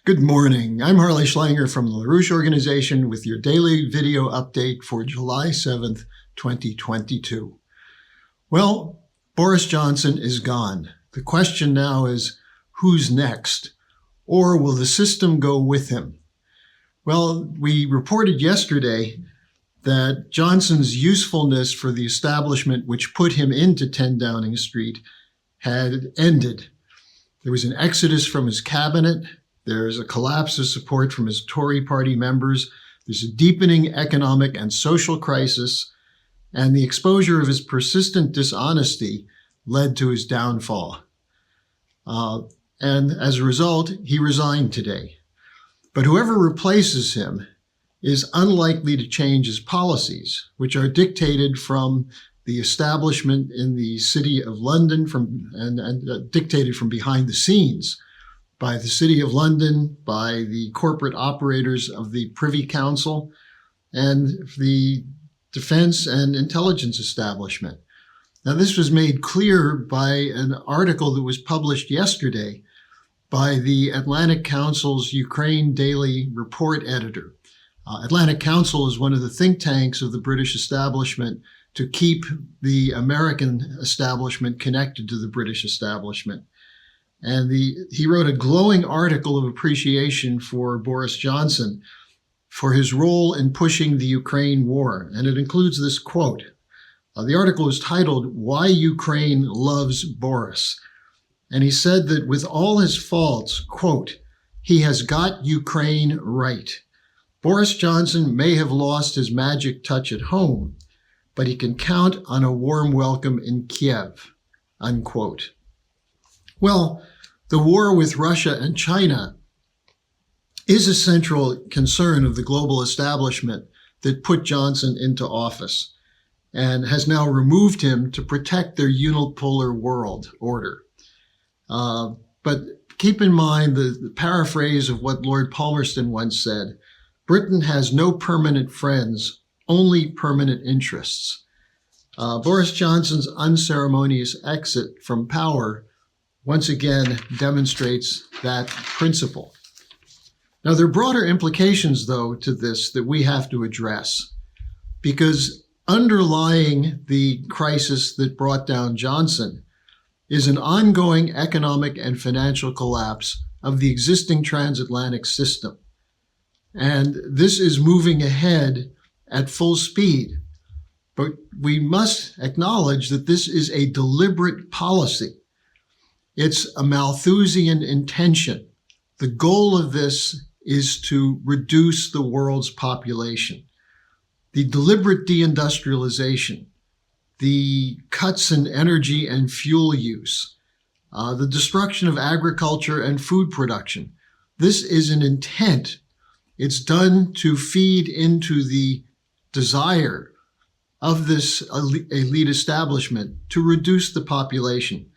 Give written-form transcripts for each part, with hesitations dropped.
Good morning. I'm Harley Schlanger from the LaRouche Organization with your daily video update for July 7th, 2022. Well, Boris Johnson is gone. The question now is, who's next? Or will the system go with him? Well, we reported yesterday that Johnson's usefulness for the establishment which put him into 10 Downing Street had ended. There was an exodus from his cabinet. There's a collapse of support from his Tory party members. There's a deepening economic and social crisis, and the exposure of his persistent dishonesty led to his downfall. And as a result, he resigned today. But whoever replaces him is unlikely to change his policies, which are dictated from the establishment in the City of London and dictated from behind the scenes by the City of London, by the corporate operators of the Privy Council, and the defense and intelligence establishment. Now, this was made clear by an article that was published yesterday by the Atlantic Council's Ukraine Daily Report editor. Atlantic Council is one of the think tanks of the British establishment to keep the American establishment connected to the British establishment. And he wrote a glowing article of appreciation for Boris Johnson for his role in pushing the Ukraine war. And it includes this quote. The article is titled, "Why Ukraine Loves Boris." And he said that with all his faults, quote, "he has got Ukraine right. Boris Johnson may have lost his magic touch at home, but he can count on a warm welcome in Kiev," unquote. Well, the war with Russia and China is a central concern of the global establishment that put Johnson into office and has now removed him to protect their unipolar world order. But keep in mind the paraphrase of what Lord Palmerston once said, "Britain has no permanent friends, only permanent interests." Boris Johnson's unceremonious exit from power once again demonstrates that principle. Now, there are broader implications, though, to this that we have to address, because underlying the crisis that brought down Johnson is an ongoing economic and financial collapse of the existing transatlantic system. And this is moving ahead at full speed. But we must acknowledge that this is a deliberate policy. It's a Malthusian intention. The goal of this is to reduce the world's population. The deliberate deindustrialization, the cuts in energy and fuel use, the destruction of agriculture and food production. This is an intent. It's done to feed into the desire of this elite establishment to reduce the population.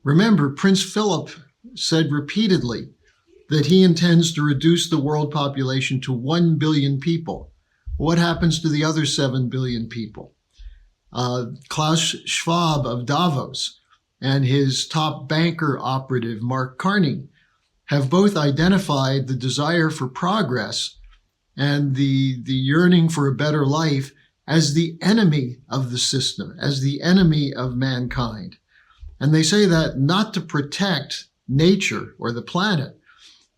Remember, Prince Philip said repeatedly that he intends to reduce the world population to 1 billion people. What happens to the other 7 billion people? Klaus Schwab of Davos and his top banker operative, Mark Carney, have both identified the desire for progress and the yearning for a better life as the enemy of the system, as the enemy of mankind. And they say that not to protect nature or the planet,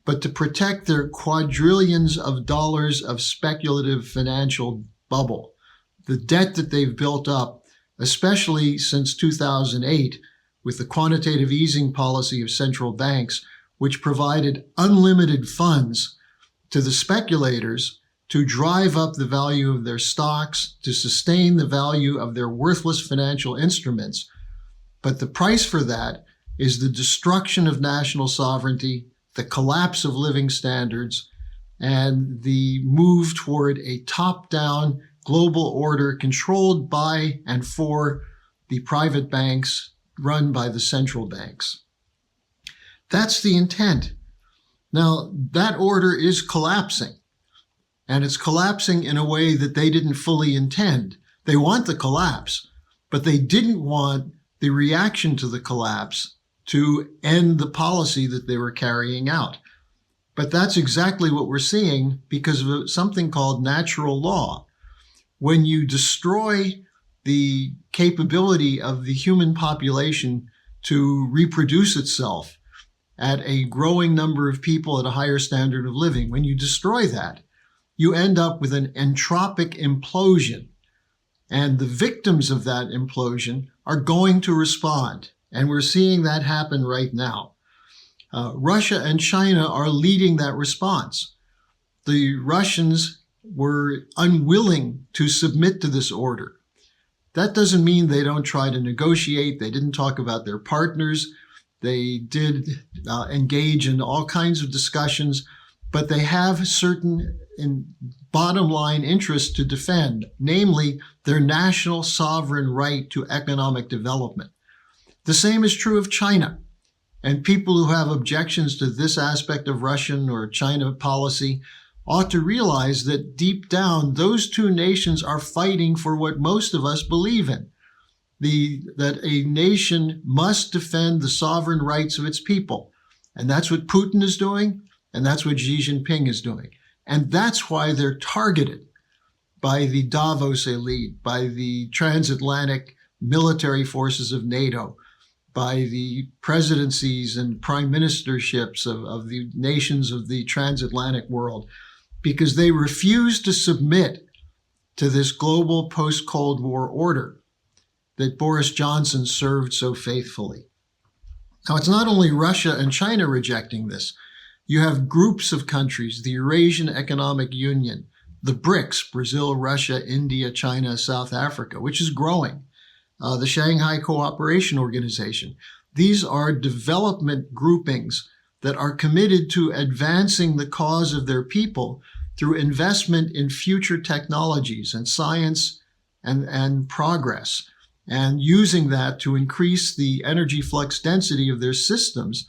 but to protect their quadrillions of dollars of speculative financial bubble, the debt that they've built up, especially since 2008, with the quantitative easing policy of central banks, which provided unlimited funds to the speculators to drive up the value of their stocks, to sustain the value of their worthless financial instruments. But the price for that is the destruction of national sovereignty, the collapse of living standards, and the move toward a top-down global order controlled by and for the private banks run by the central banks. That's the intent. Now, that order is collapsing, and it's collapsing in a way that they didn't fully intend. They want the collapse, but they didn't want the reaction to the collapse to end the policy that they were carrying out. But that's exactly what we're seeing because of something called natural law. When you destroy the capability of the human population to reproduce itself at a growing number of people at a higher standard of living, when you destroy that, you end up with an entropic implosion. And the victims of that implosion are going to respond. And we're seeing that happen right now. Russia and China are leading that response. The Russians were unwilling to submit to this order. That doesn't mean they don't try to negotiate. They didn't talk about their partners. They did engage in all kinds of discussions, but they have certain bottom line interests to defend, namely their national sovereign right to economic development. The same is true of China. And people who have objections to this aspect of Russian or China policy ought to realize that deep down, those two nations are fighting for what most of us believe in, that a nation must defend the sovereign rights of its people. And that's what Putin is doing, and that's what Xi Jinping is doing. And that's why they're targeted by the Davos elite, by the transatlantic military forces of NATO, by the presidencies and prime ministerships of the nations of the transatlantic world, because they refuse to submit to this global post-Cold War order that Boris Johnson served so faithfully. Now, it's not only Russia and China rejecting this. You have groups of countries, the Eurasian Economic Union, the BRICS, Brazil, Russia, India, China, South Africa, which is growing. The Shanghai Cooperation Organization. These are development groupings that are committed to advancing the cause of their people through investment in future technologies and science and progress, and using that to increase the energy flux density of their systems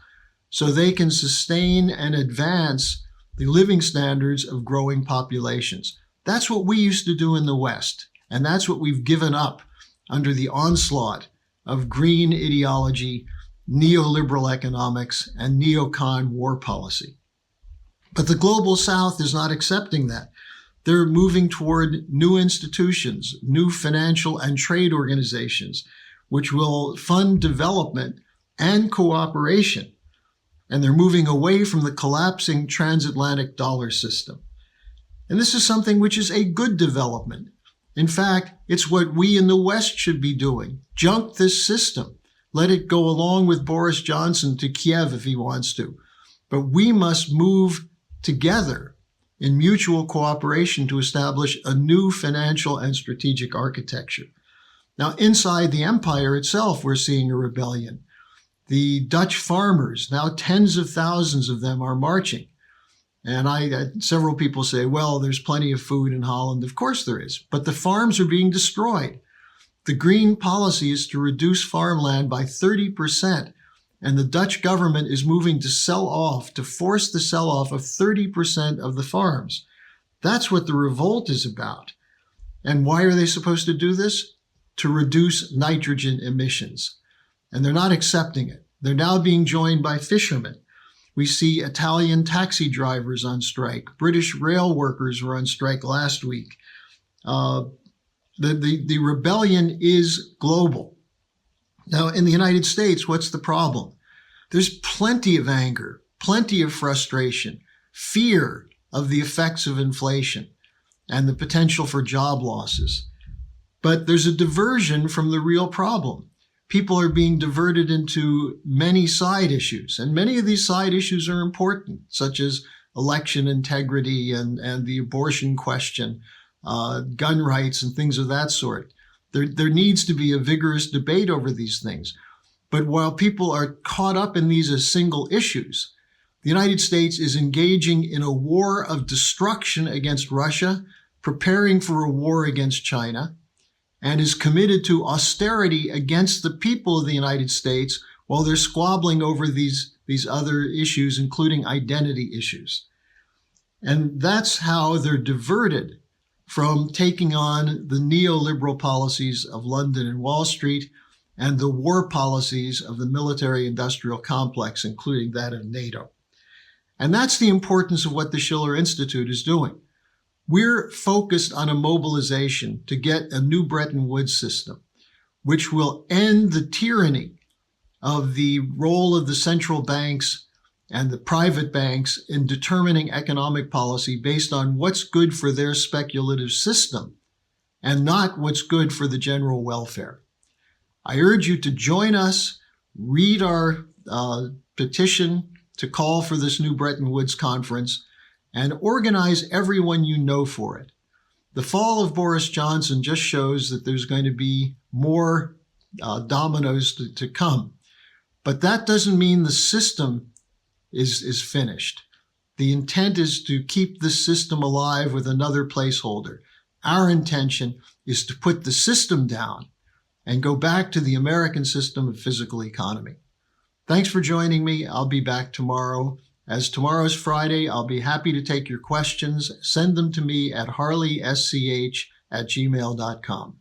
so they can sustain and advance the living standards of growing populations. That's what we used to do in the West, and that's what we've given up under the onslaught of green ideology, neoliberal economics, and neocon war policy. But the global South is not accepting that. They're moving toward new institutions, new financial and trade organizations, which will fund development and cooperation. And they're moving away from the collapsing transatlantic dollar system. And this is something which is a good development. In fact, it's what we in the West should be doing. Junk this system. Let it go along with Boris Johnson to Kiev if he wants to. But we must move together in mutual cooperation to establish a new financial and strategic architecture. Now, inside the empire itself, we're seeing a rebellion. The Dutch farmers, now tens of thousands of them, are marching. And several people say, well, there's plenty of food in Holland. Of course there is, but the farms are being destroyed. The green policy is to reduce farmland by 30%, and the Dutch government is moving to force the sell-off of 30% of the farms. That's what the revolt is about. And why are they supposed to do this? To reduce nitrogen emissions. And they're not accepting it. They're now being joined by fishermen. We see Italian taxi drivers on strike. British rail workers were on strike last week. The rebellion is global. Now, in the United States, what's the problem? There's plenty of anger, plenty of frustration, fear of the effects of inflation and the potential for job losses. But there's a diversion from the real problem. People are being diverted into many side issues, and many of these side issues are important, such as election integrity and the abortion question, gun rights and things of that sort. There needs to be a vigorous debate over these things. But while people are caught up in these as single issues, the United States is engaging in a war of destruction against Russia, preparing for a war against China, and is committed to austerity against the people of the United States while they're squabbling over these other issues, including identity issues. And that's how they're diverted from taking on the neoliberal policies of London and Wall Street and the war policies of the military-industrial complex, including that of NATO. And that's the importance of what the Schiller Institute is doing. We're focused on a mobilization to get a new Bretton Woods system, which will end the tyranny of the role of the central banks and the private banks in determining economic policy based on what's good for their speculative system and not what's good for the general welfare. I urge you to join us, read our petition to call for this new Bretton Woods conference, and organize everyone you know for it. The fall of Boris Johnson just shows that there's going to be more dominoes to come. But that doesn't mean the system is finished. The intent is to keep the system alive with another placeholder. Our intention is to put the system down and go back to the American system of physical economy. Thanks for joining me. I'll be back tomorrow. As tomorrow's Friday, I'll be happy to take your questions. Send them to me at harleysch@gmail.com.